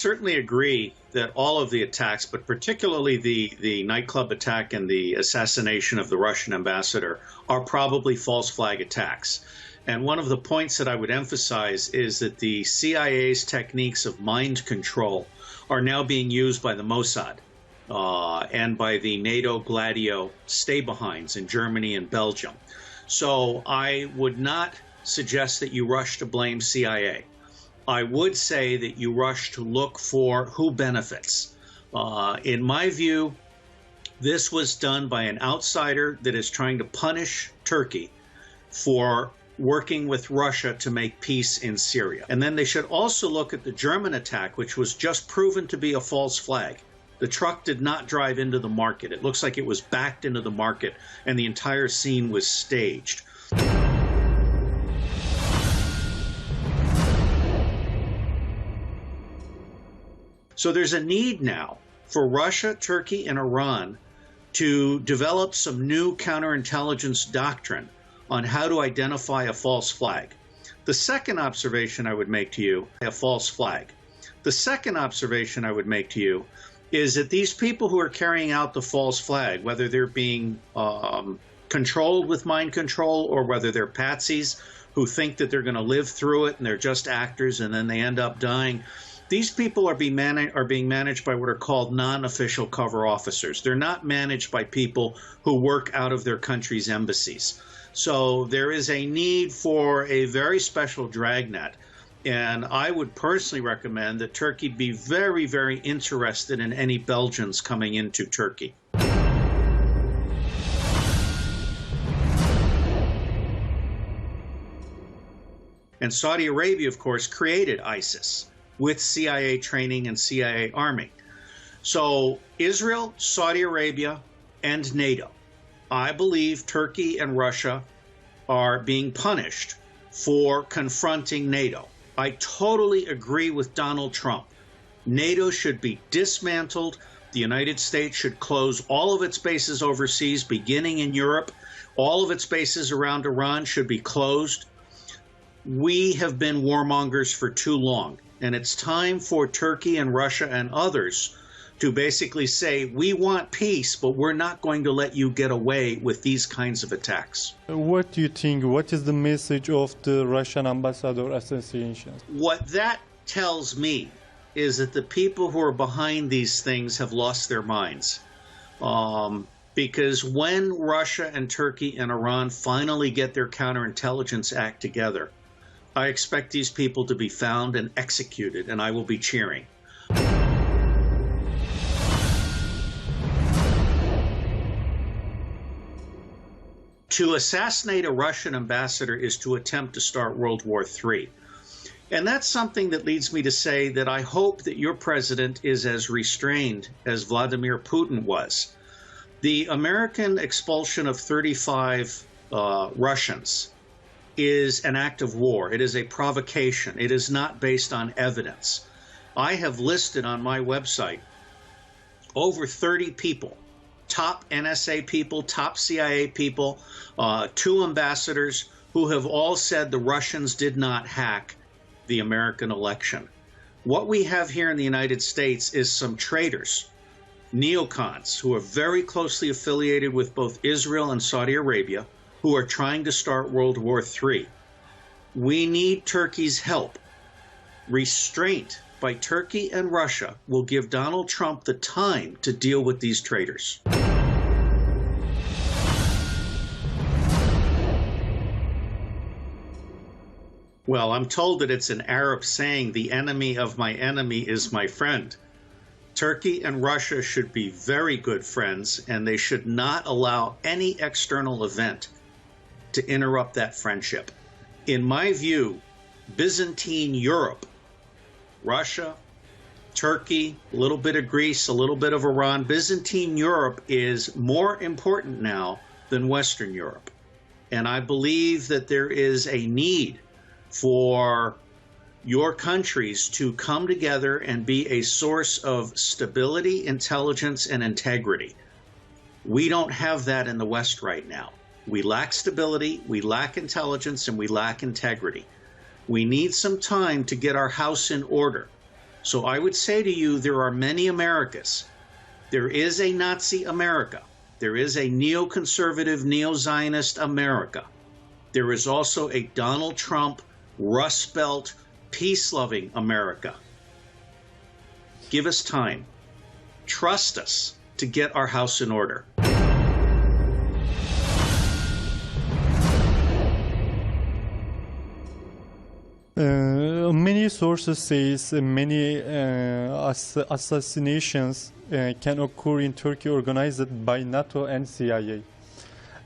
Certainly agree that all of the attacks, but particularly the nightclub attack and the assassination of the Russian ambassador, are probably false flag attacks. And one of the points that I would emphasize is that the CIA's techniques of mind control are now being used by the Mossad and by the NATO Gladio stay-behinds in Germany and Belgium. So I would not suggest that you rush to blame CIA. I would say that you rush to look for who benefits. In my view, this was done by an outsider that is trying to punish Turkey for working with Russia to make peace in Syria. And then they should also look at the German attack, which was just proven to be a false flag. The truck did not drive into the market. It looks like it was backed into the market, and the entire scene was staged. So there's a need now for Russia, Turkey, and Iran to develop some new counterintelligence doctrine on how to identify a false flag. The second observation I would make to you, a false flag. The second observation I would make to you is that these people who are carrying out the false flag, whether they're being controlled with mind control or whether they're patsies who think that they're going to live through it and they're just actors and then they end up dying, these people are being managed by what are called non-official cover officers. They're not managed by people who work out of their country's embassies. So there is a need for a very special dragnet. And I would personally recommend that Turkey be very, very interested in any Belgians coming into Turkey. And Saudi Arabia, of course, created ISIS with CIA training and CIA arming. So Israel, Saudi Arabia, and NATO. I believe Turkey and Russia are being punished for confronting NATO. I totally agree with Donald Trump. NATO should be dismantled. The United States should close all of its bases overseas, beginning in Europe. All of its bases around Iran should be closed. We have been warmongers for too long, and it's time for Turkey and Russia and others to basically say, we want peace, but we're not going to let you get away with these kinds of attacks. What do you think? What is the message of the Russian ambassador assassination? What that tells me is that the people who are behind these things have lost their minds. Because when Russia and Turkey and Iran finally get their counterintelligence act together, I expect these people to be found and executed, and I will be cheering. To assassinate a Russian ambassador is to attempt to start World War III. And that's something that leads me to say that I hope that your president is as restrained as Vladimir Putin was. The American expulsion of 35 Russians is an act of war. It is a provocation. It is not based on evidence. I have listed on my website over 30 people, top NSA people, top CIA people, 2 ambassadors who have all said the Russians did not hack the American election. What we have here in the United States is some traitors, neocons, who are very closely affiliated with both Israel and Saudi Arabia, who are trying to start World War III. We need Turkey's help. Restraint by Turkey and Russia will give Donald Trump the time to deal with these traitors. Well, I'm told that it's an Arab saying, the enemy of my enemy is my friend. Turkey and Russia should be very good friends, and they should not allow any external event to interrupt that friendship. In my view, Byzantine Europe, Russia, Turkey, a little bit of Greece, a little bit of Iran, Byzantine Europe is more important now than Western Europe. And I believe that there is a need for your countries to come together and be a source of stability, intelligence, and integrity. We don't have that in the West right now. We lack stability, we lack intelligence, and we lack integrity. We need some time to get our house in order. So I would say to you, there are many Americas. There is a Nazi America. There is a neoconservative, neo-Zionist America. There is also a Donald Trump, Rust Belt, peace-loving America. Give us time. Trust us to get our house in order. Many sources says many assassinations can occur in Turkey organized by NATO and CIA.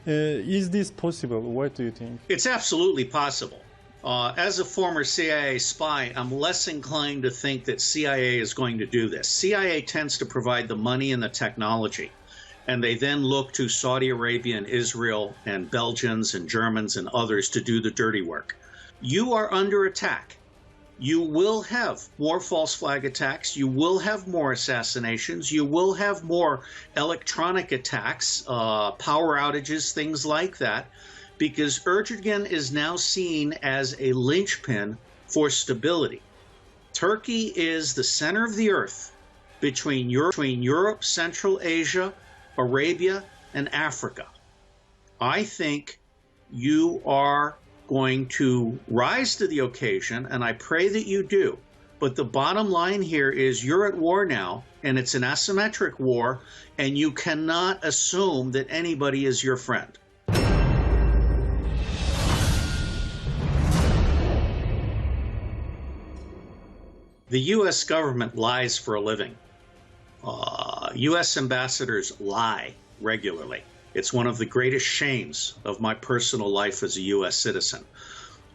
Is this possible? What do you think? It's absolutely possible. As a former CIA spy, I'm less inclined to think that CIA is going to do this. CIA tends to provide the money and the technology, and they then look to Saudi Arabia and Israel and Belgians and Germans and others to do the dirty work. You are under attack. You will have more false flag attacks. You will have more assassinations. You will have more electronic attacks, power outages, things like that, because Erdogan is now seen as a linchpin for stability. Turkey is the center of the earth between Europe, Central Asia, Arabia, and Africa. I think you are going to rise to the occasion, and I pray that you do. But the bottom line here is you're at war now, and it's an asymmetric war, and you cannot assume that anybody is your friend. The U.S. government lies for a living. U.S. ambassadors lie regularly. It's one of the greatest shames of my personal life as a U.S. citizen.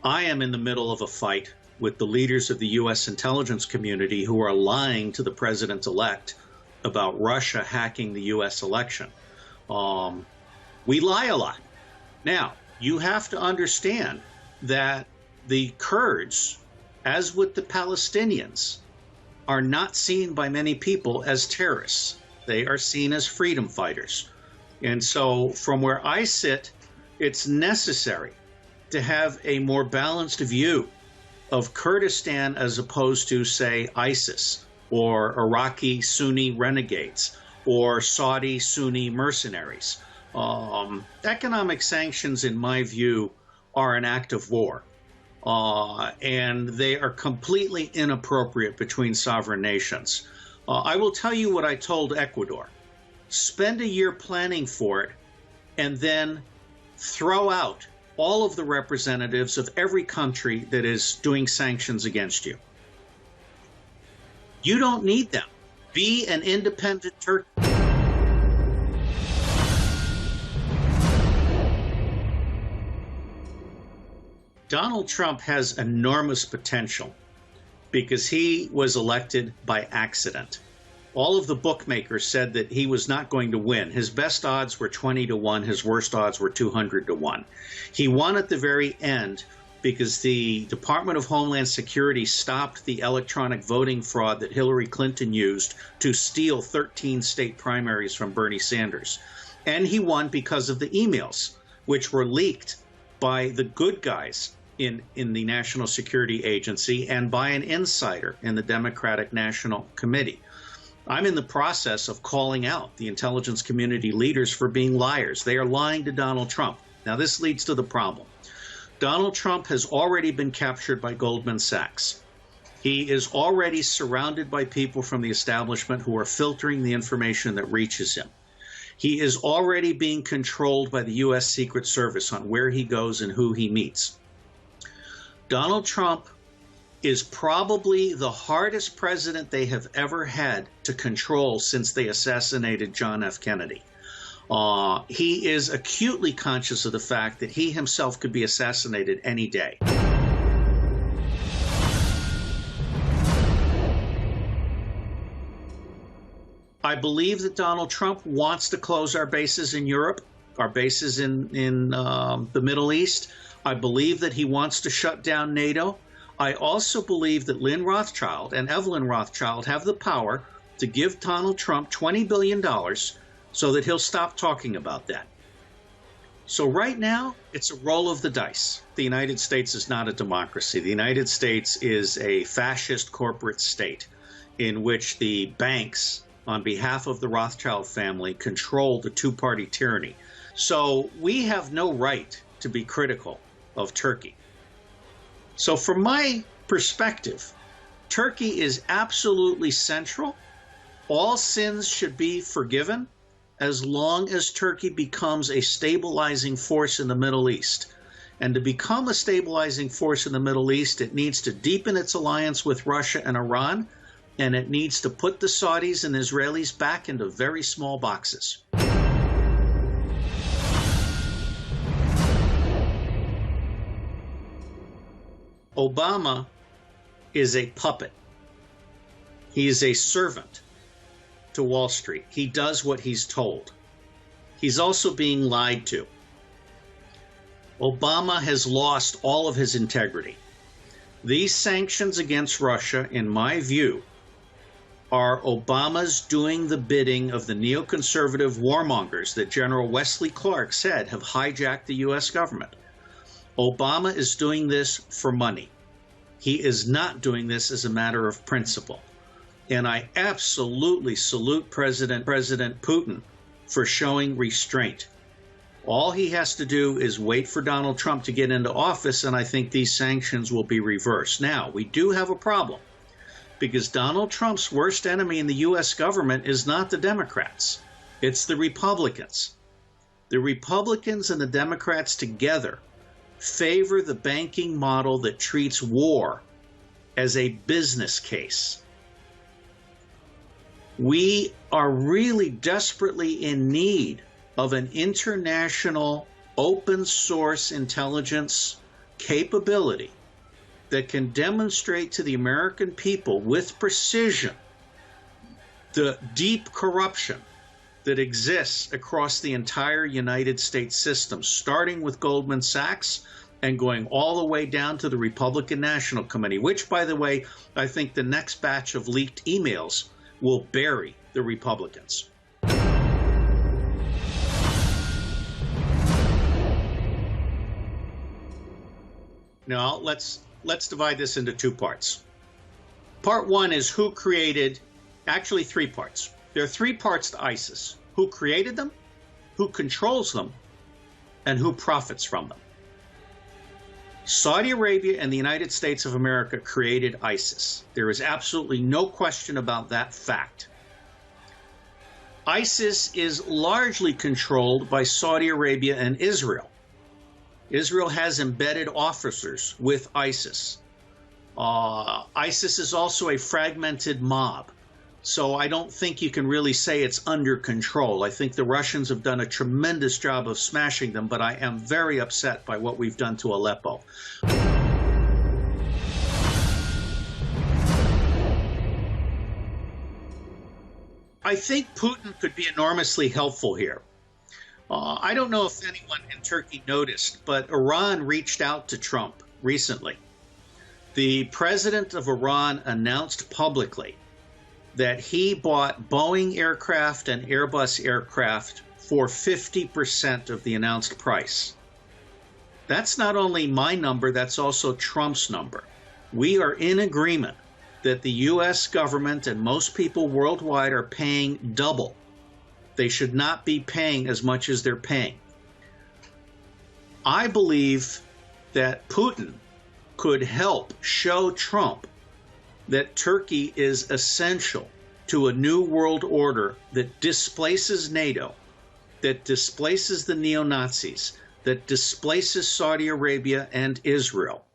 I am in the middle of a fight with the leaders of the U.S. intelligence community who are lying to the president-elect about Russia hacking the U.S. election. We lie a lot. Now, you have to understand that the Kurds, as with the Palestinians, are not seen by many people as terrorists. They are seen as freedom fighters. And so from where I sit, it's necessary to have a more balanced view of Kurdistan as opposed to, say, ISIS or Iraqi Sunni renegades or Saudi Sunni mercenaries. Economic sanctions, in my view, are an act of war. And they are completely inappropriate between sovereign nations. I will tell you what I told Ecuador. Spend a year planning for it, and then throw out all of the representatives of every country that is doing sanctions against you. You don't need them. Be an independent Turkey. Donald Trump has enormous potential because he was elected by accident. All of the bookmakers said that he was not going to win. His best odds were 20-1. His worst odds were 200-1. He won at the very end because the Department of Homeland Security stopped the electronic voting fraud that Hillary Clinton used to steal 13 state primaries from Bernie Sanders. And he won because of the emails, which were leaked by the good guys in the National Security Agency and by an insider in the Democratic National Committee. I'm in the process of calling out the intelligence community leaders for being liars. They are lying to Donald Trump. Now, this leads to the problem. Donald Trump has already been captured by Goldman Sachs. He is already surrounded by people from the establishment who are filtering the information that reaches him. He is already being controlled by the U.S. Secret Service on where he goes and who he meets. Donald Trump is probably the hardest president they have ever had to control since they assassinated John F. Kennedy. He is acutely conscious of the fact that he himself could be assassinated any day. I believe that Donald Trump wants to close our bases in Europe, our bases in the Middle East. I believe that he wants to shut down NATO. I also believe that Lynn Rothschild and Evelyn Rothschild have the power to give Donald Trump $20 billion so that he'll stop talking about that. So right now, it's a roll of the dice. The United States is not a democracy. The United States is a fascist corporate state. in which the banks, on behalf of the Rothschild family, control the two-party tyranny. So we have no right to be critical of Turkey. So from my perspective, Turkey is absolutely central. All sins should be forgiven as long as Turkey becomes a stabilizing force in the Middle East. And to become a stabilizing force in the Middle East, it needs to deepen its alliance with Russia and Iran, and it needs to put the Saudis and Israelis back into very small boxes. Obama is a puppet. He is a servant to Wall Street. He does what he's told. He's also being lied to. Obama has lost all of his integrity. These sanctions against Russia, in my view, are Obama's doing the bidding of the neoconservative warmongers that General Wesley Clark said have hijacked the U.S. government. Obama is doing this for money. He is not doing this as a matter of principle. And I absolutely salute President Putin for showing restraint. All he has to do is wait for Donald Trump to get into office, and I think these sanctions will be reversed. Now, we do have a problem, because Donald Trump's worst enemy in the U.S. government is not the Democrats. It's the Republicans. The Republicans and the Democrats together favor the banking model that treats war as a business case. We are really desperately in need of an international open source intelligence capability that can demonstrate to the American people with precision the deep corruption that exists across the entire United States system, starting with Goldman Sachs and going all the way down to the Republican National Committee, which, by the way, I think the next batch of leaked emails will bury the Republicans. Now, let's divide this into two parts. Part one is who created, actually three parts. There are three parts to ISIS: who created them, who controls them, and who profits from them. Saudi Arabia and the United States of America created ISIS. There is absolutely no question about that fact. ISIS is largely controlled by Saudi Arabia and Israel. Israel has embedded officers with ISIS. ISIS is also a fragmented mob. So I don't think you can really say it's under control. I think the Russians have done a tremendous job of smashing them, but I am very upset by what we've done to Aleppo. I think Putin could be enormously helpful here. I don't know if anyone in Turkey noticed, but Iran reached out to Trump recently. The president of Iran announced publicly that he bought Boeing aircraft and Airbus aircraft for 50% of the announced price. That's not only my number, that's also Trump's number. We are in agreement that the U.S. government and most people worldwide are paying double. They should not be paying as much as they're paying. I believe that Putin could help show Trump that Turkey is essential to a new world order that displaces NATO, that displaces the neo-Nazis, that displaces Saudi Arabia and Israel,